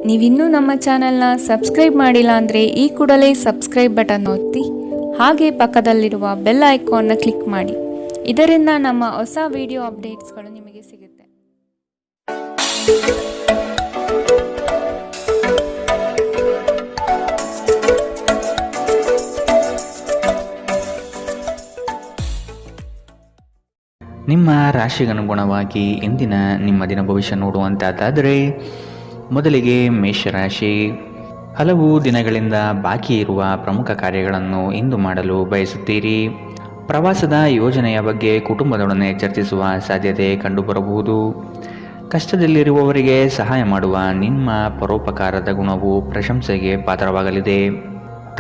ನೀವಿನ್ನೂ ನಮ್ಮ ಚಾನೆಲ್ನ ಸಬ್ಸ್ಕ್ರೈಬ್ ಮಾಡಿಲ್ಲ ಅಂದರೆ ಈ ಕೂಡಲೇ ಸಬ್ಸ್ಕ್ರೈಬ್ ಬಟನ್ ಒತ್ತಿ ಹಾಗೆ ಪಕ್ಕದಲ್ಲಿರುವ ಬೆಲ್ ಐಕಾನ್ನ ಕ್ಲಿಕ್ ಮಾಡಿ. ಇದರಿಂದ ನಮ್ಮ ಹೊಸ ವಿಡಿಯೋ ಅಪ್ಡೇಟ್ಸ್ಗಳು ನಿಮಗೆ ಸಿಗುತ್ತೆ. ನಿಮ್ಮ ರಾಶಿಗನುಗುಣವಾಗಿ ಇಂದಿನ ನಿಮ್ಮ ದಿನ ಭವಿಷ್ಯ ನೋಡುವಂತಾದರೆ ಮೊದಲಿಗೆ ಮೇಷರಾಶಿ. ಹಲವು ದಿನಗಳಿಂದ ಬಾಕಿ ಇರುವ ಪ್ರಮುಖ ಕಾರ್ಯಗಳನ್ನು ಇಂದು ಮಾಡಲು ಬಯಸುತ್ತೀರಿ. ಪ್ರವಾಸದ ಯೋಜನೆಯ ಬಗ್ಗೆ ಕುಟುಂಬದೊಡನೆ ಚರ್ಚಿಸುವ ಸಾಧ್ಯತೆ ಕಂಡುಬರಬಹುದು. ಕಷ್ಟದಲ್ಲಿರುವವರಿಗೆ ಸಹಾಯ ಮಾಡುವ ನಿಮ್ಮ ಪರೋಪಕಾರದ ಗುಣವು ಪ್ರಶಂಸೆಗೆ ಪಾತ್ರವಾಗಲಿದೆ.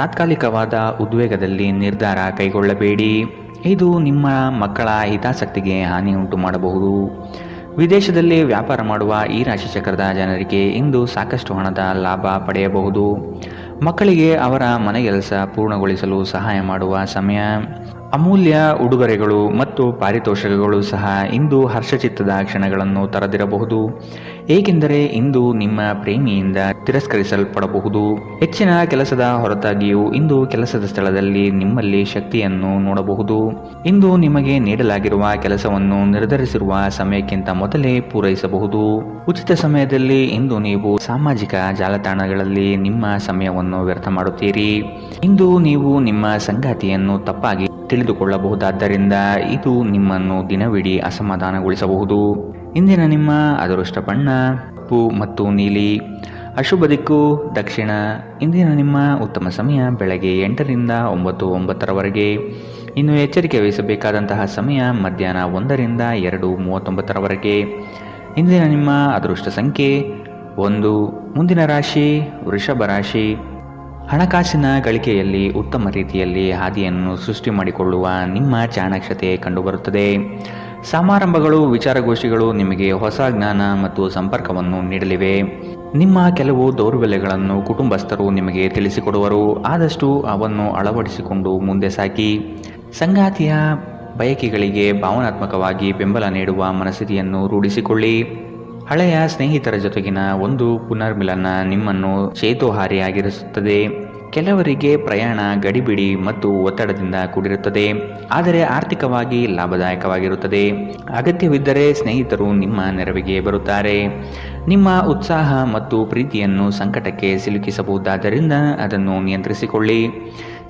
ತಾತ್ಕಾಲಿಕವಾದ ಉದ್ವೇಗದಲ್ಲಿ ನಿರ್ಧಾರ ಕೈಗೊಳ್ಳಬೇಡಿ. ಇದು ನಿಮ್ಮ ಮಕ್ಕಳ ಹಿತಾಸಕ್ತಿಗೆ ಹಾನಿ ಉಂಟು ಮಾಡಬಹುದು. ವಿದೇಶದಲ್ಲಿ ವ್ಯಾಪಾರ ಮಾಡುವ ಈ ರಾಶಿ ಚಕ್ರದ ಜನರಿಗೆ ಇಂದು ಸಾಕಷ್ಟು ಹಣದ ಲಾಭ ಪಡೆಯಬಹುದು. ಮಕ್ಕಳಿಗೆ ಅವರ ಮನೆಗೆಲಸ ಪೂರ್ಣಗೊಳಿಸಲು ಸಹಾಯ ಮಾಡುವ ಸಮಯ. ಅಮೂಲ್ಯ ಉಡುಗೊರೆಗಳು ಮತ್ತು ಪಾರಿತೋಷಕಗಳು ಸಹ ಇಂದು ಹರ್ಷಚಿತ್ತದ ಕ್ಷಣಗಳನ್ನು ತರದಿರಬಹುದು, ಏಕೆಂದರೆ ಇಂದು ನಿಮ್ಮ ಪ್ರೇಮಿಯಿಂದ ತಿರಸ್ಕರಿಸಲ್ಪಡಬಹುದು. ಹೆಚ್ಚಿನ ಕೆಲಸದ ಹೊರತಾಗಿಯೂ ಇಂದು ಕೆಲಸದ ಸ್ಥಳದಲ್ಲಿ ನಿಮ್ಮಲ್ಲಿ ಶಕ್ತಿಯನ್ನು ನೋಡಬಹುದು. ಇಂದು ನಿಮಗೆ ನೀಡಲಾಗಿರುವ ಕೆಲಸವನ್ನು ನಿರ್ಧರಿಸಿರುವ ಸಮಯಕ್ಕಿಂತ ಮೊದಲೇ ಪೂರೈಸಬಹುದು. ಉಚಿತ ಸಮಯದಲ್ಲಿ ಇಂದು ನೀವು ಸಾಮಾಜಿಕ ಜಾಲತಾಣಗಳಲ್ಲಿ ನಿಮ್ಮ ಸಮಯವನ್ನು ವ್ಯರ್ಥ ಮಾಡುತ್ತೀರಿ. ಇಂದು ನೀವು ನಿಮ್ಮ ಸಂಗಾತಿಯನ್ನು ತಪ್ಪಾಗಿ ತಿಳಿದುಕೊಳ್ಳಬಹುದಾದ್ದರಿಂದ ಇದು ನಿಮ್ಮನ್ನು ದಿನವಿಡೀ ಅಸಮಾಧಾನಗೊಳಿಸಬಹುದು. ಇಂದಿನ ನಿಮ್ಮ ಅದೃಷ್ಟ ಬಣ್ಣ ಕಪ್ಪು ಮತ್ತು ನೀಲಿ. ಅಶುಭ ದಿಕ್ಕು ದಕ್ಷಿಣ. ಇಂದಿನ ನಿಮ್ಮ ಉತ್ತಮ ಸಮಯ ಬೆಳಗ್ಗೆ 8 ರಿಂದ 9:09 ಇನ್ನು ಎಚ್ಚರಿಕೆ ವಹಿಸಬೇಕಾದಂತಹ ಸಮಯ ಮಧ್ಯಾಹ್ನ 1 ರಿಂದ 2:39 ಇಂದಿನ ನಿಮ್ಮ ಅದೃಷ್ಟ ಸಂಖ್ಯೆ 1. ಮುಂದಿನ ರಾಶಿ ವೃಷಭ ರಾಶಿ. ಹಣಕಾಸಿನ ಗಳಿಕೆಯಲ್ಲಿ ಉತ್ತಮ ರೀತಿಯಲ್ಲಿ ಹಾದಿಯನ್ನು ಸೃಷ್ಟಿ ಮಾಡಿಕೊಳ್ಳುವ ನಿಮ್ಮ ಚಾಣಾಕ್ಷತೆ ಕಂಡುಬರುತ್ತದೆ. ಸಮಾರಂಭಗಳು, ವಿಚಾರಗೋಷ್ಠಿಗಳು ನಿಮಗೆ ಹೊಸ ಜ್ಞಾನ ಮತ್ತು ಸಂಪರ್ಕವನ್ನು ನೀಡಲಿವೆ. ನಿಮ್ಮ ಕೆಲವು ದೌರ್ಬಲ್ಯಗಳನ್ನು ಕುಟುಂಬಸ್ಥರು ನಿಮಗೆ ತಿಳಿಸಿಕೊಡುವರು. ಆದಷ್ಟು ಅವನ್ನು ಅಳವಡಿಸಿಕೊಂಡು ಮುಂದೆ ಸಾಗಿ. ಸಂಗಾತಿಯ ಬಯಕೆಗಳಿಗೆ ಭಾವನಾತ್ಮಕವಾಗಿ ಬೆಂಬಲ ನೀಡುವ ಮನಸ್ಥಿತಿಯನ್ನು ರೂಢಿಸಿಕೊಳ್ಳಿ. ಹಳೆಯ ಸ್ನೇಹಿತರ ಜೊತೆಗಿನ ಒಂದು ಪುನರ್ಮಿಲನ ನಿಮ್ಮನ್ನು ಚೇತೋಹಾರಿಯಾಗಿರಿಸುತ್ತದೆ. ಕೆಲವರಿಗೆ ಪ್ರಯಾಣ ಗಡಿಬಿಡಿ ಮತ್ತು ಒತ್ತಡದಿಂದ ಕೂಡಿರುತ್ತದೆ, ಆದರೆ ಆರ್ಥಿಕವಾಗಿ ಲಾಭದಾಯಕವಾಗಿರುತ್ತದೆ. ಅಗತ್ಯವಿದ್ದರೆ ಸ್ನೇಹಿತರು ನಿಮ್ಮ ನೆರವಿಗೆ ಬರುತ್ತಾರೆ. ನಿಮ್ಮ ಉತ್ಸಾಹ ಮತ್ತು ಪ್ರೀತಿಯನ್ನು ಸಂಕಟಕ್ಕೆ ಸಿಲುಕಿಸಬಹುದಾದ್ದರಿಂದ ಅದನ್ನು ನಿಯಂತ್ರಿಸಿಕೊಳ್ಳಿ.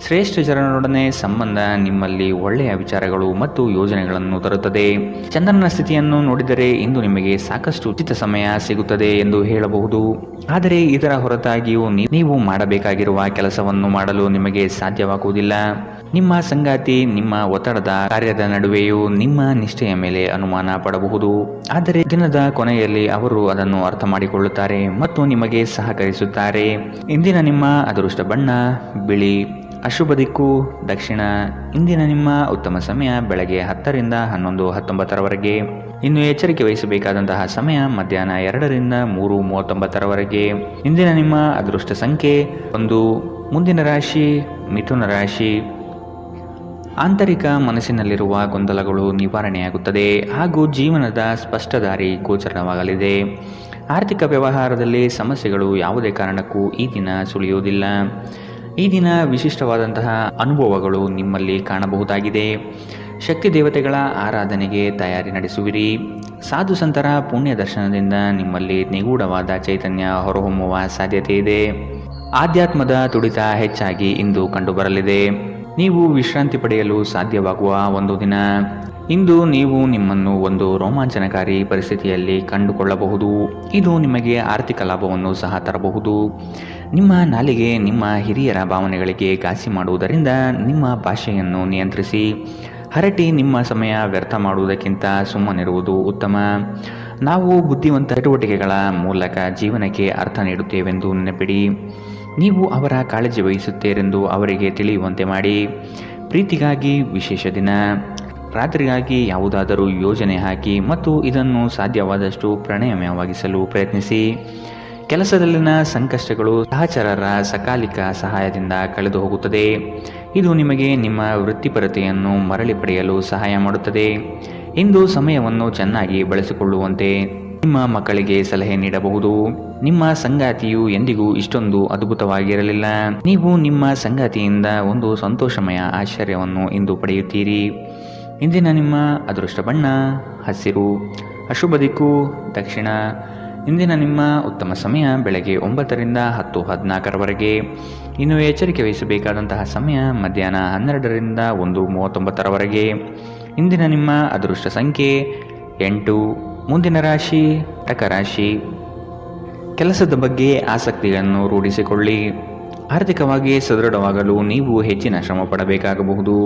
ಶ್ರೇಷ್ಠ ಜನರೊಡನೆ ಸಂಬಂಧ ನಿಮ್ಮಲ್ಲಿ ಒಳ್ಳೆಯ ವಿಚಾರಗಳು ಮತ್ತು ಯೋಜನೆಗಳನ್ನು ತರುತ್ತದೆ. ಚಂದ್ರನ ಸ್ಥಿತಿಯನ್ನು ನೋಡಿದರೆ ಇಂದು ನಿಮಗೆ ಸಾಕಷ್ಟು ಉಚಿತ ಸಮಯ ಸಿಗುತ್ತದೆ ಎಂದು ಹೇಳಬಹುದು. ಆದರೆ ಇದರ ಹೊರತಾಗಿಯೂ ನೀವು ಮಾಡಬೇಕಾಗಿರುವ ಕೆಲಸವನ್ನು ಮಾಡಲು ನಿಮಗೆ ಸಾಧ್ಯವಾಗುವುದಿಲ್ಲ. ನಿಮ್ಮ ಸಂಗಾತಿ ನಿಮ್ಮ ಒತ್ತಡದ ಕಾರ್ಯದ ನಡುವೆಯೂ ನಿಮ್ಮ ನಿಷ್ಠೆಯ ಮೇಲೆ ಅನುಮಾನ ಪಡಬಹುದು, ಆದರೆ ದಿನದ ಕೊನೆಯಲ್ಲಿ ಅವರು ಅದನ್ನು ಅರ್ಥ ಮಾಡಿಕೊಳ್ಳುತ್ತಾರೆ ಮತ್ತು ನಿಮಗೆ ಸಹಕರಿಸುತ್ತಾರೆ. ಇಂದಿನ ನಿಮ್ಮ ಅದೃಷ್ಟ ಬಣ್ಣ ಬಿಳಿ. ಅಶುಭ ದಿಕ್ಕು ದಕ್ಷಿಣ. ಇಂದಿನ ನಿಮ್ಮ ಉತ್ತಮ ಸಮಯ ಬೆಳಗ್ಗೆ 10 ರಿಂದ 11:19 ಇನ್ನು ಎಚ್ಚರಿಕೆ ವಹಿಸಬೇಕಾದಂತಹ ಸಮಯ ಮಧ್ಯಾಹ್ನ 2 ರಿಂದ 3:39 ಇಂದಿನ ನಿಮ್ಮ ಅದೃಷ್ಟ ಸಂಖ್ಯೆ 1. ಮುಂದಿನ ರಾಶಿ ಮಿಥುನ ರಾಶಿ. ಆಂತರಿಕ ಮನಸ್ಸಿನಲ್ಲಿರುವ ಗೊಂದಲಗಳು ನಿವಾರಣೆಯಾಗುತ್ತದೆ ಹಾಗೂ ಜೀವನದ ಸ್ಪಷ್ಟ ದಾರಿ ಗೋಚರವಾಗಲಿದೆ. ಆರ್ಥಿಕ ವ್ಯವಹಾರದಲ್ಲಿ ಸಮಸ್ಯೆಗಳು ಯಾವುದೇ ಕಾರಣಕ್ಕೂ ಈ ದಿನ ಸುಳಿಯುವುದಿಲ್ಲ. ಈ ದಿನ ವಿಶಿಷ್ಟವಾದಂತಹ ಅನುಭವಗಳು ನಿಮ್ಮಲ್ಲಿ ಕಾಣಬಹುದಾಗಿದೆ. ಶಕ್ತಿ ದೇವತೆಗಳ ಆರಾಧನೆಗೆ ತಯಾರಿ ನಡೆಸುವಿರಿ. ಸಾಧು ಸಂತರ ಪುಣ್ಯ ದರ್ಶನದಿಂದ ನಿಮ್ಮಲ್ಲಿ ನಿಗೂಢವಾದ ಚೈತನ್ಯ ಹೊರಹೊಮ್ಮುವ ಸಾಧ್ಯತೆ ಇದೆ. ಆಧ್ಯಾತ್ಮದ ತುಡಿತ ಹೆಚ್ಚಾಗಿ ಇಂದು ಕಂಡುಬರಲಿದೆ. ನೀವು ವಿಶ್ರಾಂತಿ ಪಡೆಯಲು ಸಾಧ್ಯವಾಗುವ ಒಂದು ದಿನ. ಇಂದು ನೀವು ನಿಮ್ಮನ್ನು ಒಂದು ರೋಮಾಂಚನಕಾರಿ ಪರಿಸ್ಥಿತಿಯಲ್ಲಿ ಕಂಡುಕೊಳ್ಳಬಹುದು. ಇದು ನಿಮಗೆ ಆರ್ಥಿಕ ಲಾಭವನ್ನು ಸಹ ತರಬಹುದು. ನಿಮ್ಮ ನಾಲಿಗೆ ನಿಮ್ಮ ಹಿರಿಯರ ಭಾವನೆಗಳಿಗೆ ಘಾಸಿ ಮಾಡುವುದರಿಂದ ನಿಮ್ಮ ಭಾಷೆಯನ್ನು ನಿಯಂತ್ರಿಸಿ. ಹರಟಿ ನಿಮ್ಮ ಸಮಯ ವ್ಯರ್ಥ ಮಾಡುವುದಕ್ಕಿಂತ ಸುಮ್ಮನಿರುವುದು ಉತ್ತಮ. ನಾವು ಬುದ್ಧಿವಂತ ಚಟುವಟಿಕೆಗಳ ಮೂಲಕ ಜೀವನಕ್ಕೆ ಅರ್ಥ ನೀಡುತ್ತೇವೆಂದು ನೆನಪಿಡಿ. ನೀವು ಅವರ ಕಾಳಜಿ ವಹಿಸುತ್ತೀರೆಂದು ಅವರಿಗೆ ತಿಳಿಯುವಂತೆ ಮಾಡಿ. ಪ್ರೀತಿಗಾಗಿ ವಿಶೇಷ ದಿನ. ರಾತ್ರಿಗಾಗಿ ಯಾವುದಾದರೂ ಯೋಜನೆ ಹಾಕಿ ಮತ್ತು ಇದನ್ನು ಸಾಧ್ಯವಾದಷ್ಟು ಪ್ರಣಯಮಯವಾಗಿಸಲು ಪ್ರಯತ್ನಿಸಿ. ಕೆಲಸದಲ್ಲಿನ ಸಂಕಷ್ಟಗಳು ಸಹಚರರ ಸಕಾಲಿಕ ಸಹಾಯದಿಂದ ಕಳೆದು ಹೋಗುತ್ತದೆ. ಇದು ನಿಮಗೆ ನಿಮ್ಮ ವೃತ್ತಿಪರತೆಯನ್ನು ಮರಳಿ ಪಡೆಯಲು ಸಹಾಯ ಮಾಡುತ್ತದೆ. ಇಂದು ಸಮಯವನ್ನು ಚೆನ್ನಾಗಿ ಬಳಸಿಕೊಳ್ಳುವಂತೆ ನಿಮ್ಮ ಮಕ್ಕಳಿಗೆ ಸಲಹೆ ನೀಡಬಹುದು. ನಿಮ್ಮ ಸಂಗಾತಿಯು ಎಂದಿಗೂ ಇಷ್ಟೊಂದು ಅದ್ಭುತವಾಗಿರಲಿಲ್ಲ. ನೀವು ನಿಮ್ಮ ಸಂಗಾತಿಯಿಂದ ಒಂದು ಸಂತೋಷಮಯ ಆಶ್ಚರ್ಯವನ್ನು ಇಂದು ಪಡೆಯುತ್ತೀರಿ. ಇಂದಿನ ನಿಮ್ಮ ಅದೃಷ್ಟ ಬಣ್ಣ ಹಸಿರು. ಅಶುಭ ದಿಕ್ಕು ದಕ್ಷಿಣ. ಇಂದಿನ ನಿಮ್ಮ ಉತ್ತಮ ಸಮಯ ಬೆಳಗ್ಗೆ 9ರಿಂದ 10:14 ಇನ್ನು ಎಚ್ಚರಿಕೆ ವಹಿಸಬೇಕಾದಂತಹ ಸಮಯ ಮಧ್ಯಾಹ್ನ 12ರಿಂದ 1:39 ಇಂದಿನ ನಿಮ್ಮ ಅದೃಷ್ಟ ಸಂಖ್ಯೆ 8. ಮುಂದಿನ ರಾಶಿ ಕಟಕ ರಾಶಿ. ಕೆಲಸದ ಬಗ್ಗೆ ಆಸಕ್ತಿಯನ್ನು ರೂಢಿಸಿಕೊಳ್ಳಿ. ಆರ್ಥಿಕವಾಗಿ ಸದೃಢವಾಗಲು ನೀವು ಹೆಚ್ಚಿನ ಶ್ರಮ ಪಡಬೇಕಾಗಬಹುದು.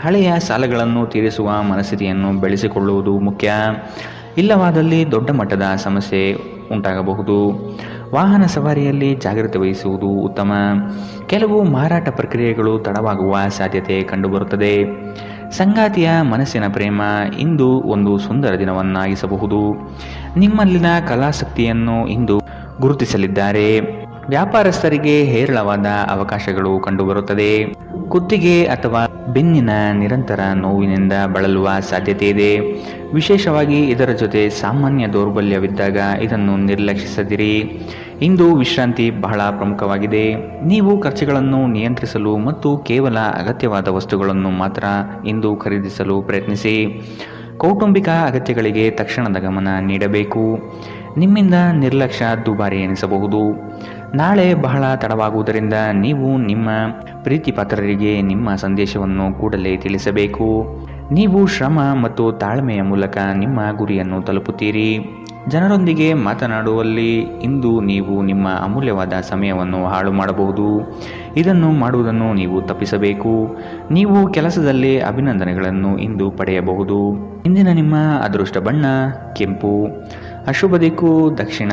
ಹಳೆಯ ಸಾಲಗಳನ್ನು ತೀರಿಸುವ ಮನಸ್ಥಿತಿಯನ್ನು ಬೆಳೆಸಿಕೊಳ್ಳುವುದು ಮುಖ್ಯ. ಇಲ್ಲವಾದಲ್ಲಿ ದೊಡ್ಡ ಮಟ್ಟದ ಸಮಸ್ಯೆ ಉಂಟಾಗಬಹುದು. ವಾಹನ ಸವಾರಿಯಲ್ಲಿ ಜಾಗ್ರತೆ ವಹಿಸುವುದು ಉತ್ತಮ. ಕೆಲವು ಮಾರಾಟ ಪ್ರಕ್ರಿಯೆಗಳು ತಡವಾಗುವ ಸಾಧ್ಯತೆ ಕಂಡುಬರುತ್ತದೆ. ಸಂಗಾತಿಯ ಮನಸ್ಸಿನ ಪ್ರೇಮ ಇಂದು ಒಂದು ಸುಂದರ ದಿನವನ್ನಾಗಿಸಬಹುದು. ನಿಮ್ಮಲ್ಲಿನ ಕಲಾಸಕ್ತಿಯನ್ನು ಇಂದು ಗುರುತಿಸಲಿದ್ದಾರೆ. ವ್ಯಾಪಾರಸ್ಥರಿಗೆ ಹೇರಳವಾದ ಅವಕಾಶಗಳು ಕಂಡುಬರುತ್ತದೆ. ಕುತ್ತಿಗೆ ಅಥವಾ ಬೆನ್ನಿನ ನಿರಂತರ ನೋವಿನಿಂದ ಬಳಲುವ ಸಾಧ್ಯತೆ ಇದೆ. ವಿಶೇಷವಾಗಿ ಇದರ ಜೊತೆ ಸಾಮಾನ್ಯ ದೌರ್ಬಲ್ಯವಿದ್ದಾಗ ಇದನ್ನು ನಿರ್ಲಕ್ಷಿಸದಿರಿ. ಇಂದು ವಿಶ್ರಾಂತಿ ಬಹಳ ಪ್ರಮುಖವಾಗಿದೆ. ನೀವು ಖರ್ಚುಗಳನ್ನು ನಿಯಂತ್ರಿಸಲು ಮತ್ತು ಕೇವಲ ಅಗತ್ಯವಾದ ವಸ್ತುಗಳನ್ನು ಮಾತ್ರ ಇಂದು ಖರೀದಿಸಲು ಪ್ರಯತ್ನಿಸಿ. ಕೌಟುಂಬಿಕ ಅಗತ್ಯಗಳಿಗೆ ತಕ್ಷಣದ ಗಮನ ನೀಡಬೇಕು. ನಿಮ್ಮಿಂದ ನಿರ್ಲಕ್ಷ್ಯ ದುಬಾರಿ ಎನಿಸಬಹುದು. ನಾಳೆ ಬಹಳ ತಡವಾಗುವುದರಿಂದ ನೀವು ನಿಮ್ಮ ಪ್ರೀತಿ ಪಾತ್ರರಿಗೆ ನಿಮ್ಮ ಸಂದೇಶವನ್ನು ಕೂಡಲೇ ತಿಳಿಸಬೇಕು. ನೀವು ಶ್ರಮ ಮತ್ತು ತಾಳ್ಮೆಯ ಮೂಲಕ ನಿಮ್ಮ ಗುರಿಯನ್ನು ತಲುಪುತ್ತೀರಿ. ಜನರೊಂದಿಗೆ ಮಾತನಾಡುವಲ್ಲಿ ಇಂದು ನೀವು ನಿಮ್ಮ ಅಮೂಲ್ಯವಾದ ಸಮಯವನ್ನು ಹಾಳು ಮಾಡಬಹುದು. ಇದನ್ನು ಮಾಡುವುದನ್ನು ನೀವು ತಪ್ಪಿಸಬೇಕು. ನೀವು ಕೆಲಸದಲ್ಲಿ ಅಭಿನಂದನೆಗಳನ್ನು ಇಂದು ಪಡೆಯಬಹುದು. ಇಂದಿನ ನಿಮ್ಮ ಅದೃಷ್ಟ ಬಣ್ಣ ಕೆಂಪು. ಅಶುಭ ದಿಕ್ಕು ದಕ್ಷಿಣ.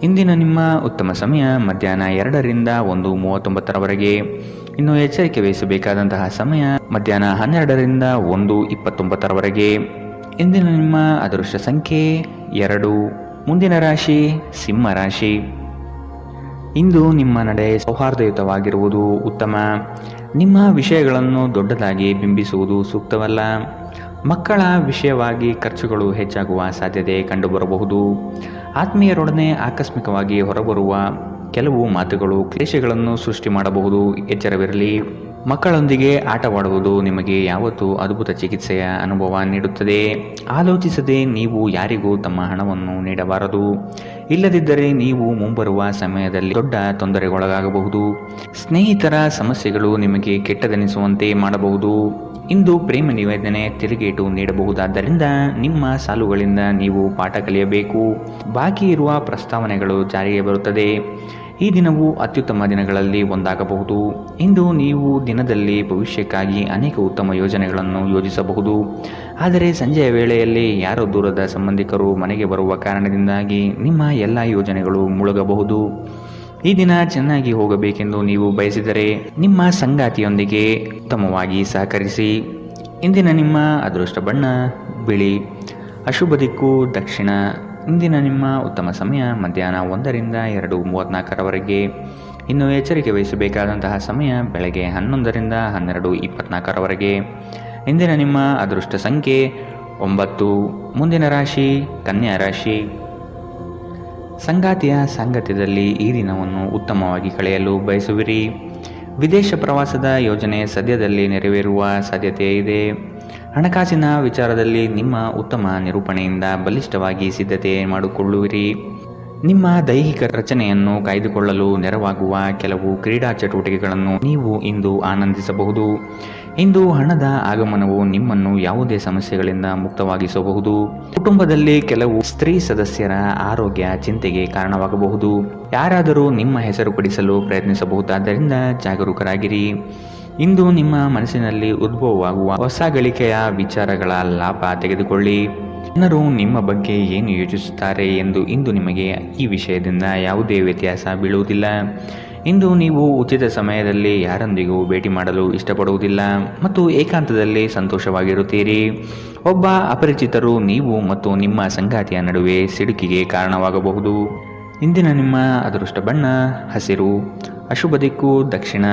ಇಂದಿನ ನಿಮ್ಮ ಉತ್ತಮ ಸಮಯ ಮಧ್ಯಾಹ್ನ 2ರಿಂದ 1:39 ಇನ್ನು ಎಚ್ಚರಿಕೆ ವಹಿಸಬೇಕಾದಂತಹ ಸಮಯ ಮಧ್ಯಾಹ್ನ 12ರಿಂದ 1:29 ಇಂದಿನ ನಿಮ್ಮ ಅದೃಷ್ಟ ಸಂಖ್ಯೆ 2. ಮುಂದಿನ ರಾಶಿ ಸಿಂಹ ರಾಶಿ. ಇಂದು ನಿಮ್ಮ ನಡೆ ಸೌಹಾರ್ದಯುತವಾಗಿರುವುದು ಉತ್ತಮ. ನಿಮ್ಮ ವಿಷಯಗಳನ್ನು ದೊಡ್ಡದಾಗಿ ಬಿಂಬಿಸುವುದು ಸೂಕ್ತವಲ್ಲ. ಮಕ್ಕಳ ವಿಷಯವಾಗಿ ಖರ್ಚುಗಳು ಹೆಚ್ಚಾಗುವ ಸಾಧ್ಯತೆ ಕಂಡುಬರಬಹುದು. ಆತ್ಮೀಯರೊಡನೆ ಆಕಸ್ಮಿಕವಾಗಿ ಹೊರಬರುವ ಕೆಲವು ಮಾತುಗಳು ಕ್ಲೇಶಗಳನ್ನು ಸೃಷ್ಟಿ ಮಾಡಬಹುದು. ಎಚ್ಚರವಿರಲಿ. ಮಕ್ಕಳೊಂದಿಗೆ ಆಟವಾಡುವುದು ನಿಮಗೆ ಯಾವತ್ತೂ ಅದ್ಭುತ ಚಿಕಿತ್ಸೆಯ ಅನುಭವ ನೀಡುತ್ತದೆ. ಆಲೋಚಿಸದೆ ನೀವು ಯಾರಿಗೂ ತಮ್ಮ ಹಣವನ್ನು ನೀಡಬಾರದು. ಇಲ್ಲದಿದ್ದರೆ ನೀವು ಮುಂಬರುವ ಸಮಯದಲ್ಲಿ ದೊಡ್ಡ ತೊಂದರೆಗೊಳಗಾಗಬಹುದು. ಸ್ನೇಹಿತರ ಸಮಸ್ಯೆಗಳು ನಿಮಗೆ ಕೆಟ್ಟದೆನಿಸುವಂತೆ ಮಾಡಬಹುದು. ಇಂದು ಪ್ರೇಮ ನಿವೇದನೆ ತಿರುಗೇಟು ನೀಡಬಹುದಾದ್ದರಿಂದ ನಿಮ್ಮ ಸಾಲುಗಳಿಂದ ನೀವು ಪಾಠ ಕಲಿಯಬೇಕು. ಬಾಕಿ ಇರುವ ಪ್ರಸ್ತಾವನೆಗಳು ಜಾರಿಗೆ ಬರುತ್ತದೆ. ಈ ದಿನವು ಅತ್ಯುತ್ತಮ ದಿನಗಳಲ್ಲಿ ಒಂದಾಗಬಹುದು. ಇಂದು ನೀವು ದಿನದಲ್ಲಿ ಭವಿಷ್ಯಕ್ಕಾಗಿ ಅನೇಕ ಉತ್ತಮ ಯೋಜನೆಗಳನ್ನು ಯೋಜಿಸಬಹುದು. ಆದರೆ ಸಂಜೆಯ ವೇಳೆಯಲ್ಲಿ ಯಾರೋ ದೂರದ ಸಂಬಂಧಿಕರು ಮನೆಗೆ ಬರುವ ಕಾರಣದಿಂದಾಗಿ ನಿಮ್ಮ ಎಲ್ಲ ಯೋಜನೆಗಳು ಮುಳುಗಬಹುದು. ಈ ದಿನ ಚೆನ್ನಾಗಿ ಹೋಗಬೇಕೆಂದು ನೀವು ಬಯಸಿದರೆ ನಿಮ್ಮ ಸಂಗಾತಿಯೊಂದಿಗೆ ಉತ್ತಮವಾಗಿ ಸಹಕರಿಸಿ. ಇಂದಿನ ನಿಮ್ಮ ಅದೃಷ್ಟ ಬಣ್ಣ ಬಿಳಿ. ಅಶುಭ ದಿಕ್ಕು ದಕ್ಷಿಣ. ಇಂದಿನ ನಿಮ್ಮ ಉತ್ತಮ ಸಮಯ ಮಧ್ಯಾಹ್ನ 1ರಿಂದ 2:34 ಇನ್ನು ಎಚ್ಚರಿಕೆ ವಹಿಸಬೇಕಾದಂತಹ ಸಮಯ ಬೆಳಗ್ಗೆ 11ರಿಂದ 12:24 ಇಂದಿನ ನಿಮ್ಮ ಅದೃಷ್ಟ ಸಂಖ್ಯೆ 9. ಮುಂದಿನ ರಾಶಿ ಕನ್ಯಾ ರಾಶಿ. ಸಂಗಾತಿಯ ಸಾಂಗತ್ಯದಲ್ಲಿ ಈ ದಿನವನ್ನು ಉತ್ತಮವಾಗಿ ಕಳೆಯಲು ಬಯಸುವಿರಿ. ವಿದೇಶ ಪ್ರವಾಸದ ಯೋಜನೆ ಸದ್ಯದಲ್ಲಿ ನೆರವೇರುವ ಸಾಧ್ಯತೆ ಇದೆ. ಹಣಕಾಸಿನ ವಿಚಾರದಲ್ಲಿ ನಿಮ್ಮ ಉತ್ತಮ ನಿರೂಪಣೆಯಿಂದ ಬಲಿಷ್ಠವಾಗಿ ಸಿದ್ಧತೆ ಮಾಡಿಕೊಳ್ಳುವಿರಿ. ನಿಮ್ಮ ದೈಹಿಕ ರಚನೆಯನ್ನು ಕಾಯ್ದುಕೊಳ್ಳಲು ನೆರವಾಗುವ ಕೆಲವು ಕ್ರೀಡಾ ಚಟುವಟಿಕೆಗಳನ್ನು ನೀವು ಇಂದು ಆನಂದಿಸಬಹುದು. ಇಂದು ಹಣದ ಆಗಮನವು ನಿಮ್ಮನ್ನು ಯಾವುದೇ ಸಮಸ್ಯೆಗಳಿಂದ ಮುಕ್ತವಾಗಿಸಬಹುದು. ಕುಟುಂಬದಲ್ಲಿ ಕೆಲವು ಸ್ತ್ರೀ ಸದಸ್ಯರ ಆರೋಗ್ಯ ಚಿಂತೆಗೆ ಕಾರಣವಾಗಬಹುದು. ಯಾರಾದರೂ ನಿಮ್ಮ ಹೆಸರು ಪಡಿಸಲು ಪ್ರಯತ್ನಿಸಬಹುದಾದ್ದರಿಂದ ಜಾಗರೂಕರಾಗಿರಿ. ಇಂದು ನಿಮ್ಮ ಮನಸ್ಸಿನಲ್ಲಿ ಉದ್ಭವವಾಗುವ ಹೊಸ ಗಳಿಕೆಯ ವಿಚಾರಗಳ ಲಾಭ ತೆಗೆದುಕೊಳ್ಳಿ. ಜನರು ನಿಮ್ಮ ಬಗ್ಗೆ ಏನು ಯೋಚಿಸುತ್ತಾರೆ ಎಂದು ಇಂದು ನಿಮಗೆ ಈ ವಿಷಯದಿಂದ ಯಾವುದೇ ವ್ಯತ್ಯಾಸ ಬೀಳುವುದಿಲ್ಲ. ಇಂದು ನೀವು ಉಚಿತ ಸಮಯದಲ್ಲಿ ಯಾರೊಂದಿಗೂ ಭೇಟಿ ಮಾಡಲು ಇಷ್ಟಪಡುವುದಿಲ್ಲ ಮತ್ತು ಏಕಾಂತದಲ್ಲಿ ಸಂತೋಷವಾಗಿರುತ್ತೀರಿ. ಒಬ್ಬ ಅಪರಿಚಿತರು ನೀವು ಮತ್ತು ನಿಮ್ಮ ಸಂಗಾತಿಯ ನಡುವೆ ಸಿಡುಕಿಗೆ ಕಾರಣವಾಗಬಹುದು. ಇಂದಿನ ನಿಮ್ಮ ಅದೃಷ್ಟ ಬಣ್ಣ ಹಸಿರು. ಅಶುಭ ದಿಕ್ಕು ದಕ್ಷಿಣ.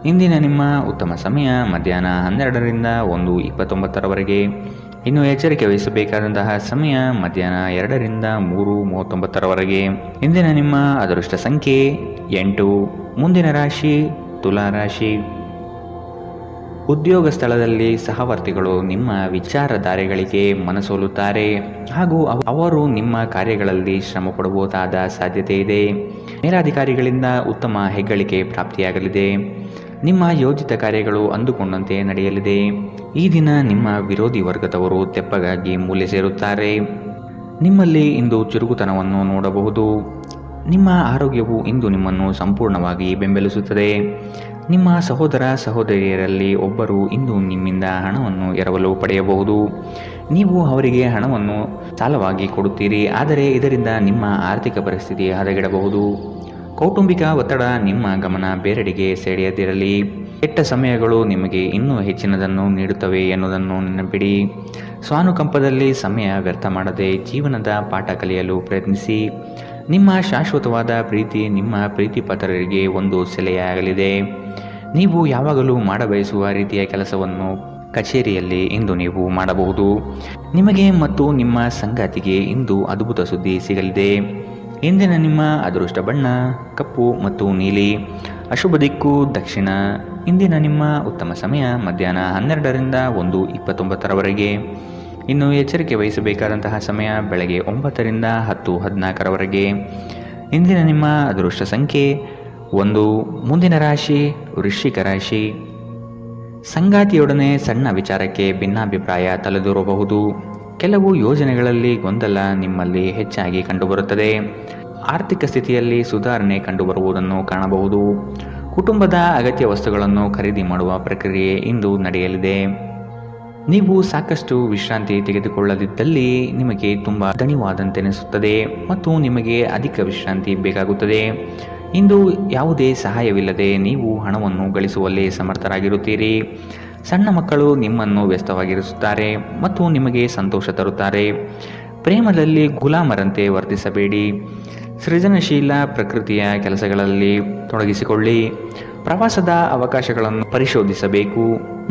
ಇಂದಿನ ನಿಮ್ಮ ಉತ್ತಮ ಸಮಯ ಮಧ್ಯಾಹ್ನ 12ರಿಂದ 1:29 ಇನ್ನು ಎಚ್ಚರಿಕೆ ವಹಿಸಬೇಕಾದಂತಹ ಸಮಯ ಮಧ್ಯಾಹ್ನ 2ರಿಂದ 3:39 ಇಂದಿನ ನಿಮ್ಮ ಅದೃಷ್ಟ ಸಂಖ್ಯೆ 8. ಮುಂದಿನ ರಾಶಿ ತುಲಾ ರಾಶಿ. ಉದ್ಯೋಗ ಸ್ಥಳದಲ್ಲಿ ಸಹವರ್ತಿಗಳು ನಿಮ್ಮ ವಿಚಾರಧಾರೆಗಳಿಗೆ ಮನಸೋಲುತ್ತಾರೆ ಹಾಗೂ ಅವರು ನಿಮ್ಮ ಕಾರ್ಯಗಳಲ್ಲಿ ಶ್ರಮ ಪಡಬಹುದಾದ ಸಾಧ್ಯತೆ ಇದೆ. ಮೇಲಾಧಿಕಾರಿಗಳಿಂದ ಉತ್ತಮ ಹೆಗ್ಗಳಿಕೆ ಪ್ರಾಪ್ತಿಯಾಗಲಿದೆ. ನಿಮ್ಮ ಯೋಜಿತ ಕಾರ್ಯಗಳು ಅಂದುಕೊಂಡಂತೆ ನಡೆಯಲಿದೆ. ಈ ದಿನ ನಿಮ್ಮ ವಿರೋಧಿ ವರ್ಗದವರು ತೆಪ್ಪಗಾಗಿ ಮೂಲೆ ಸೇರುತ್ತಾರೆ. ನಿಮ್ಮಲ್ಲಿ ಇಂದು ಚುರುಕುತನವನ್ನು ನೋಡಬಹುದು. ನಿಮ್ಮ ಆರೋಗ್ಯವು ಇಂದು ನಿಮ್ಮನ್ನು ಸಂಪೂರ್ಣವಾಗಿ ಬೆಂಬಲಿಸುತ್ತದೆ. ನಿಮ್ಮ ಸಹೋದರ ಸಹೋದರಿಯರಲ್ಲಿ ಒಬ್ಬರು ಇಂದು ನಿಮ್ಮಿಂದ ಹಣವನ್ನು ಎರವಲು ಪಡೆಯಬಹುದು. ನೀವು ಅವರಿಗೆ ಹಣವನ್ನು ಸಾಲವಾಗಿ ಕೊಡುತ್ತೀರಿ, ಆದರೆ ಇದರಿಂದ ನಿಮ್ಮ ಆರ್ಥಿಕ ಪರಿಸ್ಥಿತಿ ಹದಗೆಡಬಹುದು. ಕೌಟುಂಬಿಕ ಒತ್ತಡ ನಿಮ್ಮ ಗಮನ ಬೇರೆಡೆಗೆ ಸೆಳೆಯದಿರಲಿ. ಕೆಟ್ಟ ಸಮಯಗಳು ನಿಮಗೆ ಇನ್ನೂ ಹೆಚ್ಚಿನದನ್ನು ನೀಡುತ್ತವೆ ಎನ್ನುವುದನ್ನು ನೆನಪಿಡಿ. ಸ್ವಾನುಕಂಪದಲ್ಲಿ ಸಮಯ ವ್ಯರ್ಥ ಮಾಡದೆ ಜೀವನದ ಪಾಠ ಕಲಿಯಲು ಪ್ರಯತ್ನಿಸಿ. ನಿಮ್ಮ ಶಾಶ್ವತವಾದ ಪ್ರೀತಿ ನಿಮ್ಮ ಪ್ರೀತಿಪಾತ್ರರಿಗೆ ಒಂದು ಸೆಲೆಯಾಗಲಿದೆ. ನೀವು ಯಾವಾಗಲೂ ಮಾಡಬಯಸುವ ರೀತಿಯ ಕೆಲಸವನ್ನು ಕಚೇರಿಯಲ್ಲಿ ಇಂದು ನೀವು ಮಾಡಬಹುದು. ನಿಮಗೆ ಮತ್ತು ನಿಮ್ಮ ಸಂಗಾತಿಗೆ ಇಂದು ಅದ್ಭುತ ಸುದ್ದಿ ಸಿಗಲಿದೆ. ಇಂದಿನ ನಿಮ್ಮ ಅದೃಷ್ಟ ಬಣ್ಣ ಕಪ್ಪು ಮತ್ತು ನೀಲಿ. ಅಶುಭ ದಿಕ್ಕು ದಕ್ಷಿಣ. ಇಂದಿನ ನಿಮ್ಮ ಉತ್ತಮ ಸಮಯ ಮಧ್ಯಾಹ್ನ 12ರಿಂದ 1:29. ಇನ್ನು ಎಚ್ಚರಿಕೆ ವಹಿಸಬೇಕಾದಂತಹ ಸಮಯ ಬೆಳಗ್ಗೆ 9ರಿಂದ 10:14. ಇಂದಿನ ನಿಮ್ಮ ಅದೃಷ್ಟ ಸಂಖ್ಯೆ 1. ಮುಂದಿನ ರಾಶಿ ವೃಶ್ಚಿಕ ರಾಶಿ. ಸಂಗಾತಿಯೊಡನೆ ಸಣ್ಣ ವಿಚಾರಕ್ಕೆ ಭಿನ್ನಾಭಿಪ್ರಾಯ ತಲೆದೂರಬಹುದು. ಕೆಲವು ಯೋಜನೆಗಳಲ್ಲಿ ಗೊಂದಲ ನಿಮ್ಮಲ್ಲಿ ಹೆಚ್ಚಾಗಿ ಕಂಡುಬರುತ್ತದೆ. ಆರ್ಥಿಕ ಸ್ಥಿತಿಯಲ್ಲಿ ಸುಧಾರಣೆ ಕಂಡುಬರುವುದನ್ನು ಕಾಣಬಹುದು. ಕುಟುಂಬದ ಅಗತ್ಯ ವಸ್ತುಗಳನ್ನು ಖರೀದಿ ಮಾಡುವ ಪ್ರಕ್ರಿಯೆ ಇಂದು ನಡೆಯಲಿದೆ. ನೀವು ಸಾಕಷ್ಟು ವಿಶ್ರಾಂತಿ ತೆಗೆದುಕೊಳ್ಳದಿದ್ದಲ್ಲಿ ನಿಮಗೆ ತುಂಬ ದಣಿವಾದಂತೆನಿಸುತ್ತದೆ ಮತ್ತು ನಿಮಗೆ ಅಧಿಕ ವಿಶ್ರಾಂತಿ ಬೇಕಾಗುತ್ತದೆ. ಇಂದು ಯಾವುದೇ ಸಹಾಯವಿಲ್ಲದೆ ನೀವು ಹಣವನ್ನು ಗಳಿಸುವಲ್ಲಿ ಸಮರ್ಥರಾಗಿರುತ್ತೀರಿ. ಸಣ್ಣ ಮಕ್ಕಳು ನಿಮ್ಮನ್ನು ವ್ಯಸ್ತವಾಗಿರಿಸುತ್ತಾರೆ ಮತ್ತು ನಿಮಗೆ ಸಂತೋಷ ತರುತ್ತಾರೆ. ಪ್ರೇಮದಲ್ಲಿ ಗುಲಾಮರಂತೆ ವರ್ತಿಸಬೇಡಿ. ಸೃಜನಶೀಲ ಪ್ರಕೃತಿಯ ಕೆಲಸಗಳಲ್ಲಿ ತೊಡಗಿಸಿಕೊಳ್ಳಿ. ಪ್ರವಾಸದ ಅವಕಾಶಗಳನ್ನು ಪರಿಶೋಧಿಸಬೇಕು.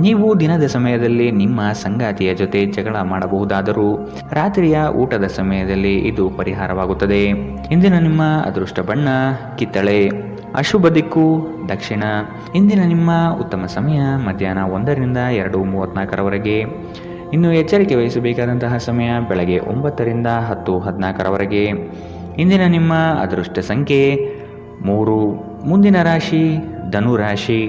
ನೀವು ದಿನದ ಸಮಯದಲ್ಲಿ ನಿಮ್ಮ ಸಂಗಾತಿಯ ಜೊತೆ ಜಗಳ ಮಾಡಬಹುದಾದರೂ ರಾತ್ರಿಯ ಊಟದ ಸಮಯದಲ್ಲಿ ಇದು ಪರಿಹಾರವಾಗುತ್ತದೆ. ಇಂದಿನ ನಿಮ್ಮ ಅದೃಷ್ಟ ಬಣ್ಣ ಕಿತ್ತಳೆ. ಅಶುಭ ದಿಕ್ಕು ದಕ್ಷಿಣ. ಇಂದಿನ ನಿಮ್ಮ ಉತ್ತಮ ಸಮಯ ಮಧ್ಯಾಹ್ನ 1ರಿಂದ 2:34. ಇನ್ನು ಎಚ್ಚರಿಕೆ ವಹಿಸಬೇಕಾದಂತಹ ಸಮಯ ಬೆಳಗ್ಗೆ 9ರಿಂದ 10:14. ಇಂದಿನ ನಿಮ್ಮ ಅದೃಷ್ಟ ಸಂಖ್ಯೆ 3. ಮುಂದಿನ ರಾಶಿ ಧನು ರಾಶಿ.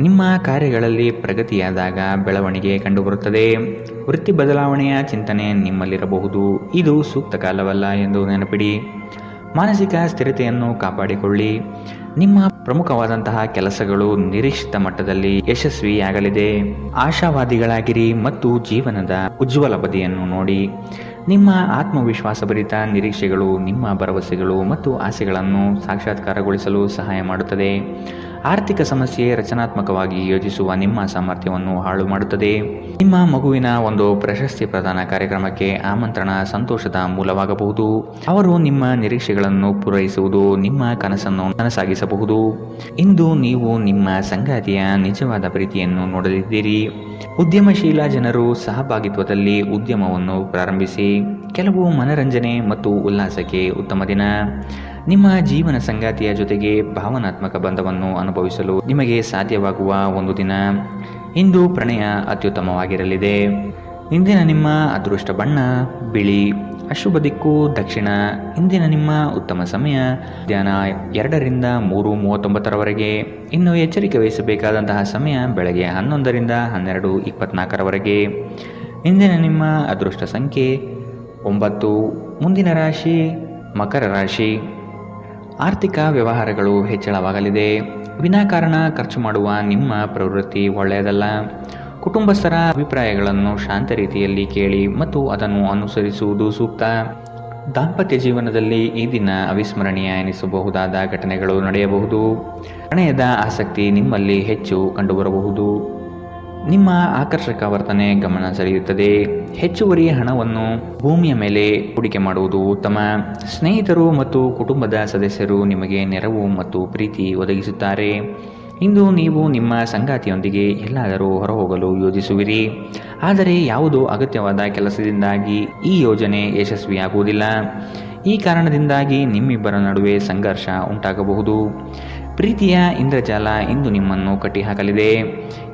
ನಿಮ್ಮ ಕಾರ್ಯಗಳಲ್ಲಿ ಪ್ರಗತಿಯಾದಾಗ ಬೆಳವಣಿಗೆ ಕಂಡುಬರುತ್ತದೆ. ವೃತ್ತಿ ಬದಲಾವಣೆಯ ಚಿಂತನೆ ನಿಮ್ಮಲ್ಲಿರಬಹುದು. ಇದು ಸೂಕ್ತ ಕಾಲವಲ್ಲ ಎಂದು ನೆನಪಿಡಿ. ಮಾನಸಿಕ ಸ್ಥಿರತೆಯನ್ನು ಕಾಪಾಡಿಕೊಳ್ಳಿ. ನಿಮ್ಮ ಪ್ರಮುಖವಾದಂತಹ ಕೆಲಸಗಳು ನಿರೀಕ್ಷಿತ ಮಟ್ಟದಲ್ಲಿ ಯಶಸ್ವಿಯಾಗಲಿದೆ. ಆಶಾವಾದಿಗಳಾಗಿರಿ ಮತ್ತು ಜೀವನದ ಉಜ್ವಲ ಬದಿಯನ್ನು ನೋಡಿ. ನಿಮ್ಮ ಆತ್ಮವಿಶ್ವಾಸಭರಿತ ನಿರೀಕ್ಷೆಗಳು ನಿಮ್ಮ ಭರವಸೆಗಳು ಮತ್ತು ಆಸೆಗಳನ್ನು ಸಾಕ್ಷಾತ್ಕಾರಗೊಳಿಸಲು ಸಹಾಯ ಮಾಡುತ್ತದೆ. ಆರ್ಥಿಕ ಸಮಸ್ಯೆ ರಚನಾತ್ಮಕವಾಗಿ ಯೋಜಿಸುವ ನಿಮ್ಮ ಸಾಮರ್ಥ್ಯವನ್ನು ಹಾಳು ಮಾಡುತ್ತದೆ. ನಿಮ್ಮ ಮಗುವಿನ ಒಂದು ಪ್ರಶಸ್ತಿ ಪ್ರದಾನ ಕಾರ್ಯಕ್ರಮಕ್ಕೆ ಆಮಂತ್ರಣ ಸಂತೋಷದ ಮೂಲವಾಗಬಹುದು. ಅವರು ನಿಮ್ಮ ನಿರೀಕ್ಷೆಗಳನ್ನು ಪೂರೈಸುವುದು ನಿಮ್ಮ ಕನಸನ್ನು ನನಸಾಗಿಸಬಹುದು. ಇಂದು ನೀವು ನಿಮ್ಮ ಸಂಗಾತಿಯ ನಿಜವಾದ ಪ್ರೀತಿಯನ್ನು ನೋಡಲಿದ್ದೀರಿ. ಉದ್ಯಮಶೀಲ ಜನರು ಸಹಭಾಗಿತ್ವದಲ್ಲಿ ಉದ್ಯಮವನ್ನು ಪ್ರಾರಂಭಿಸಿ. ಕೆಲವು ಮನರಂಜನೆ ಮತ್ತು ಉಲ್ಲಾಸಕ್ಕೆ ಉತ್ತಮ ದಿನ. ನಿಮ್ಮ ಜೀವನ ಸಂಗಾತಿಯ ಜೊತೆಗೆ ಭಾವನಾತ್ಮಕ ಬಂಧವನ್ನು ಅನುಭವಿಸಲು ನಿಮಗೆ ಸಾಧ್ಯವಾಗುವ ಒಂದು ದಿನ. ಇಂದು ಪ್ರಣಯ ಅತ್ಯುತ್ತಮವಾಗಿರಲಿದೆ. ಇಂದಿನ ನಿಮ್ಮ ಅದೃಷ್ಟ ಬಣ್ಣ ಬಿಳಿ. ಅಶುಭ ದಿಕ್ಕು ದಕ್ಷಿಣ. ಇಂದಿನ ನಿಮ್ಮ ಉತ್ತಮ ಸಮಯ ಮಧ್ಯಾಹ್ನ 2ರಿಂದ 3:39. ಇನ್ನು ಎಚ್ಚರಿಕೆ ವಹಿಸಬೇಕಾದಂತಹ ಸಮಯ ಬೆಳಗ್ಗೆ 11ರಿಂದ 12:24. ಇಂದಿನ ನಿಮ್ಮ ಅದೃಷ್ಟ ಸಂಖ್ಯೆ 9. ಮುಂದಿನ ರಾಶಿ ಮಕರ ರಾಶಿ. ಆರ್ಥಿಕ ವ್ಯವಹಾರಗಳು ಹೆಚ್ಚಳವಾಗಲಿದೆ. ವಿನಾಕಾರಣ ಖರ್ಚು ಮಾಡುವ ನಿಮ್ಮ ಪ್ರವೃತ್ತಿ ಒಳ್ಳೆಯದಲ್ಲ. ಕುಟುಂಬಸ್ಥರ ಅಭಿಪ್ರಾಯಗಳನ್ನು ಶಾಂತ ರೀತಿಯಲ್ಲಿ ಕೇಳಿ ಮತ್ತು ಅದನ್ನು ಅನುಸರಿಸುವುದು ಸೂಕ್ತ. ದಾಂಪತ್ಯ ಜೀವನದಲ್ಲಿ ಈ ದಿನ ಅವಿಸ್ಮರಣೀಯ ಎನಿಸಬಹುದಾದ ಘಟನೆಗಳು ನಡೆಯಬಹುದು. ಪ್ರಣಯದ ಆಸಕ್ತಿ ನಿಮ್ಮಲ್ಲಿ ಹೆಚ್ಚು ಕಂಡುಬರಬಹುದು. ನಿಮ್ಮ ಆಕರ್ಷಕ ವರ್ತನೆ ಗಮನ ಸೆಳೆಯುತ್ತದೆ. ಹೆಚ್ಚುವರಿ ಹಣವನ್ನು ಭೂಮಿಯ ಮೇಲೆ ಹೂಡಿಕೆ ಮಾಡುವುದು ಉತ್ತಮ. ಸ್ನೇಹಿತರು ಮತ್ತು ಕುಟುಂಬದ ಸದಸ್ಯರು ನಿಮಗೆ ನೆರವು ಮತ್ತು ಪ್ರೀತಿ ಒದಗಿಸುತ್ತಾರೆ. ಇಂದು ನೀವು ನಿಮ್ಮ ಸಂಗಾತಿಯೊಂದಿಗೆ ಎಲ್ಲಾದರೂ ಹೊರಹೋಗಲು ಯೋಜಿಸುವಿರಿ, ಆದರೆ ಯಾವುದೋ ಅಗತ್ಯವಾದ ಕೆಲಸದಿಂದಾಗಿ ಈ ಯೋಜನೆ ಯಶಸ್ವಿಯಾಗುವುದಿಲ್ಲ. ಈ ಕಾರಣದಿಂದಾಗಿ ನಿಮ್ಮಿಬ್ಬರ ನಡುವೆ ಸಂಘರ್ಷ ಉಂಟಾಗಬಹುದು. ಪ್ರೀತಿಯ ಇಂದ್ರಜಾಲ ಇಂದು ನಿಮ್ಮನ್ನು ಕಟ್ಟಿಹಾಕಲಿದೆ.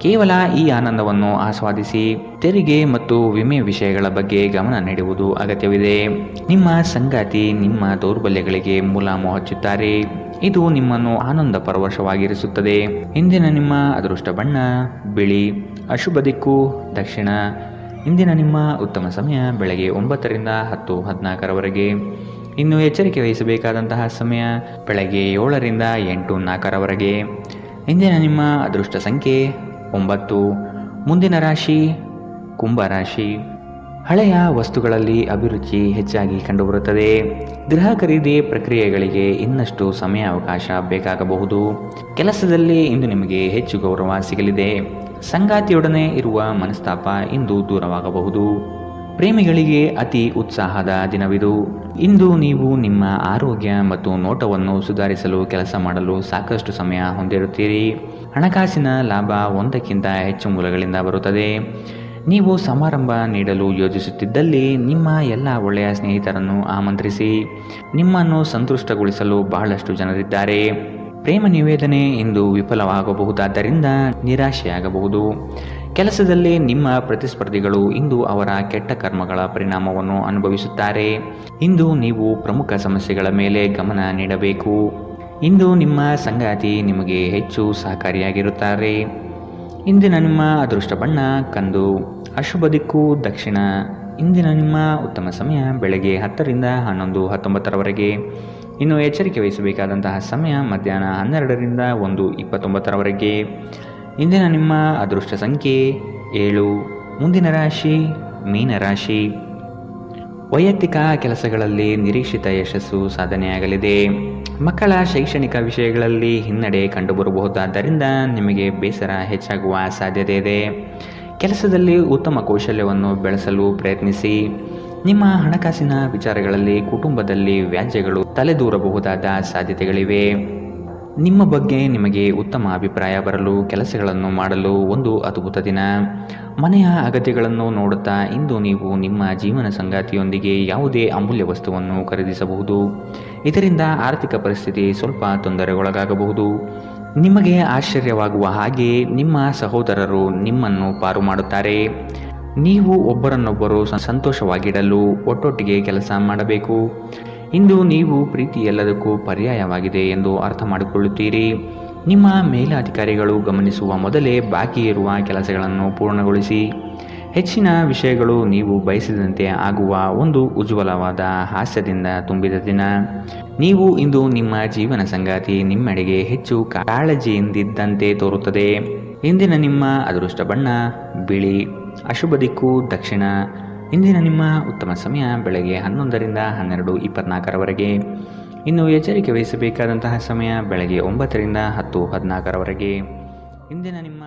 ಕೇವಲ ಈ ಆನಂದವನ್ನು ಆಸ್ವಾದಿಸಿ. ತೆರಿಗೆ ಮತ್ತು ವಿಮೆ ವಿಷಯಗಳ ಬಗ್ಗೆ ಗಮನ ನೀಡುವುದು ಅಗತ್ಯವಿದೆ. ನಿಮ್ಮ ಸಂಗಾತಿ ನಿಮ್ಮ ದೌರ್ಬಲ್ಯಗಳಿಗೆ ಮುಲಾಮು ಹಚ್ಚುತ್ತಾರೆ. ಇದು ನಿಮ್ಮನ್ನು ಆನಂದ ಪರವಶವಾಗಿರಿಸುತ್ತದೆ. ಇಂದಿನ ನಿಮ್ಮ ಅದೃಷ್ಟ ಬಣ್ಣ ಬಿಳಿ. ಅಶುಭ ದಿಕ್ಕು ದಕ್ಷಿಣ. ಇಂದಿನ ನಿಮ್ಮ ಉತ್ತಮ ಸಮಯ ಬೆಳಗ್ಗೆ 9 ರಿಂದ 10:14 ಇನ್ನು ಎಚ್ಚರಿಕೆ ವಹಿಸಬೇಕಾದಂತಹ ಸಮಯ ಬೆಳಗ್ಗೆ 7 ರಿಂದ 8:04 ಇಂದಿನ ನಿಮ್ಮ ಅದೃಷ್ಟ ಸಂಖ್ಯೆ 9. ಮುಂದಿನ ರಾಶಿ ಕುಂಭರಾಶಿ. ಹಳೆಯ ವಸ್ತುಗಳಲ್ಲಿ ಅಭಿರುಚಿ ಹೆಚ್ಚಾಗಿ ಕಂಡುಬರುತ್ತದೆ. ಗೃಹ ಖರೀದಿ ಪ್ರಕ್ರಿಯೆಗಳಿಗೆ ಇನ್ನಷ್ಟು ಸಮಯಾವಕಾಶ ಬೇಕಾಗಬಹುದು. ಕೆಲಸದಲ್ಲಿ ಇಂದು ನಿಮಗೆ ಹೆಚ್ಚು ಗೌರವ ಸಿಗಲಿದೆ. ಸಂಗಾತಿಯೊಡನೆ ಇರುವ ಮನಸ್ತಾಪ ಇಂದು ದೂರವಾಗಬಹುದು. ಪ್ರೇಮಿಗಳಿಗೆ ಅತಿ ಉತ್ಸಾಹದ ದಿನವಿದು. ಇಂದು ನೀವು ನಿಮ್ಮ ಆರೋಗ್ಯ ಮತ್ತು ನೋಟವನ್ನು ಸುಧಾರಿಸಲು ಕೆಲಸ ಮಾಡಲು ಸಾಕಷ್ಟು ಸಮಯ ಹೊಂದಿರುತ್ತೀರಿ. ಹಣಕಾಸಿನ ಲಾಭ ಒಂದಕ್ಕಿಂತ ಹೆಚ್ಚು ಮೂಲಗಳಿಂದ ಬರುತ್ತದೆ. ನೀವು ಸಮಾರಂಭ ನೀಡಲು ಯೋಜಿಸುತ್ತಿದ್ದಲ್ಲಿ ನಿಮ್ಮ ಎಲ್ಲ ಒಳ್ಳೆಯ ಸ್ನೇಹಿತರನ್ನು ಆಮಂತ್ರಿಸಿ. ನಿಮ್ಮನ್ನು ಸಂತುಷ್ಟಗೊಳಿಸಲು ಬಹಳಷ್ಟು ಜನರಿದ್ದಾರೆ. ಪ್ರೇಮ ನಿವೇದನೆ ಇಂದು ವಿಫಲವಾಗಬಹುದಾದ್ದರಿಂದ ನಿರಾಶೆಯಾಗಬಹುದು. ಕೆಲಸದಲ್ಲಿ ನಿಮ್ಮ ಪ್ರತಿಸ್ಪರ್ಧಿಗಳು ಇಂದು ಅವರ ಕೆಟ್ಟ ಕರ್ಮಗಳ ಪರಿಣಾಮವನ್ನು ಅನುಭವಿಸುತ್ತಾರೆ. ಇಂದು ನೀವು ಪ್ರಮುಖ ಸಮಸ್ಯೆಗಳ ಮೇಲೆ ಗಮನ ನೀಡಬೇಕು. ಇಂದು ನಿಮ್ಮ ಸಂಗಾತಿ ನಿಮಗೆ ಹೆಚ್ಚು ಸಹಕಾರಿಯಾಗಿರುತ್ತಾರೆ. ಇಂದಿನ ನಿಮ್ಮ ಅದೃಷ್ಟ ಬಣ್ಣ ಕಂದು. ಅಶುಭ ದಿಕ್ಕು ದಕ್ಷಿಣ. ಇಂದಿನ ನಿಮ್ಮ ಉತ್ತಮ ಸಮಯ ಬೆಳಗ್ಗೆ 10 ರಿಂದ 11:19 ಇನ್ನು ಎಚ್ಚರಿಕೆ ವಹಿಸಬೇಕಾದಂತಹ ಸಮಯ ಮಧ್ಯಾಹ್ನ 12 ರಿಂದ 1:29 ಇಂದಿನ ನಿಮ್ಮ ಅದೃಷ್ಟ ಸಂಖ್ಯೆ 7. ಮುಂದಿನ ರಾಶಿ ಮೀನರಾಶಿ. ವೈಯಕ್ತಿಕ ಕೆಲಸಗಳಲ್ಲಿ ನಿರೀಕ್ಷಿತ ಯಶಸ್ಸು ಸಾಧನೆಯಾಗಲಿದೆ. ಮಕ್ಕಳ ಶೈಕ್ಷಣಿಕ ವಿಷಯಗಳಲ್ಲಿ ಹಿನ್ನಡೆ ಕಂಡುಬರಬಹುದಾದ್ದರಿಂದ ನಿಮಗೆ ಬೇಸರ ಹೆಚ್ಚಾಗುವ ಸಾಧ್ಯತೆ ಇದೆ. ಕೆಲಸದಲ್ಲಿ ಉತ್ತಮ ಕೌಶಲ್ಯವನ್ನು ಬೆಳೆಸಲು ಪ್ರಯತ್ನಿಸಿ. ನಿಮ್ಮ ಹಣಕಾಸಿನ ವಿಚಾರಗಳಲ್ಲಿ ಕುಟುಂಬದಲ್ಲಿ ವ್ಯಾಜ್ಯಗಳು ತಲೆದೂರಬಹುದಾದ ಸಾಧ್ಯತೆಗಳಿವೆ. ನಿಮ್ಮ ಬಗ್ಗೆ ನಿಮಗೆ ಉತ್ತಮ ಅಭಿಪ್ರಾಯ ಬರಲು ಕೆಲಸಗಳನ್ನು ಮಾಡಲು ಒಂದು ಅದ್ಭುತ ದಿನ. ಮನೆಯ ಅಗತ್ಯಗಳನ್ನು ನೋಡುತ್ತಾ ಇಂದು ನೀವು ನಿಮ್ಮ ಜೀವನ ಸಂಗಾತಿಯೊಂದಿಗೆ ಯಾವುದೇ ಅಮೂಲ್ಯ ವಸ್ತುವನ್ನು ಖರೀದಿಸಬಹುದು. ಇದರಿಂದ ಆರ್ಥಿಕ ಪರಿಸ್ಥಿತಿ ಸ್ವಲ್ಪ ತೊಂದರೆಗೊಳಗಾಗಬಹುದು. ನಿಮಗೆ ಆಶ್ಚರ್ಯವಾಗುವ ಹಾಗೆ ನಿಮ್ಮ ಸಹೋದರರು ನಿಮ್ಮನ್ನು ಪಾರು ಮಾಡುತ್ತಾರೆ. ನೀವು ಒಬ್ಬರನ್ನೊಬ್ಬರು ಸಂತೋಷವಾಗಿಡಲು ಒಟ್ಟೊಟ್ಟಿಗೆ ಕೆಲಸ ಮಾಡಬೇಕು. ಇಂದು ನೀವು ಪ್ರೀತಿ ಎಲ್ಲದಕ್ಕೂ ಪರ್ಯಾಯವಾಗಿದೆ ಎಂದು ಅರ್ಥ ಮಾಡಿಕೊಳ್ಳುತ್ತೀರಿ. ನಿಮ್ಮ ಮೇಲಾಧಿಕಾರಿಗಳು ಗಮನಿಸುವ ಮೊದಲೇ ಬಾಕಿ ಇರುವ ಕೆಲಸಗಳನ್ನು ಪೂರ್ಣಗೊಳಿಸಿ. ಹೆಚ್ಚಿನ ವಿಷಯಗಳು ನೀವು ಬಯಸಿದಂತೆ ಆಗುವ ಒಂದು ಉಜ್ವಲವಾದ ಹಾಸ್ಯದಿಂದ ತುಂಬಿದ ದಿನ. ನೀವು ಇಂದು ನಿಮ್ಮ ಜೀವನ ಸಂಗಾತಿ ನಿಮ್ಮೆಡೆಗೆ ಹೆಚ್ಚು ಕಾಳಜಿಯಿಂದಿದ್ದಂತೆ ತೋರುತ್ತದೆ. ಇಂದಿನ ನಿಮ್ಮ ಅದೃಷ್ಟ ಬಣ್ಣ ಬಿಳಿ. ಅಶುಭ ದಿಕ್ಕು ದಕ್ಷಿಣ. ಇಂದಿನ ನಿಮ್ಮ ಉತ್ತಮ ಸಮಯ ಬೆಳಗ್ಗೆ 11 ರಿಂದ 12:24 ಇನ್ನು ಎಚ್ಚರಿಕೆ ವಹಿಸಬೇಕಾದಂತಹ ಸಮಯ ಬೆಳಗ್ಗೆ 9 ರಿಂದ 10:14 ಇಂದಿನ ನಿಮ್ಮ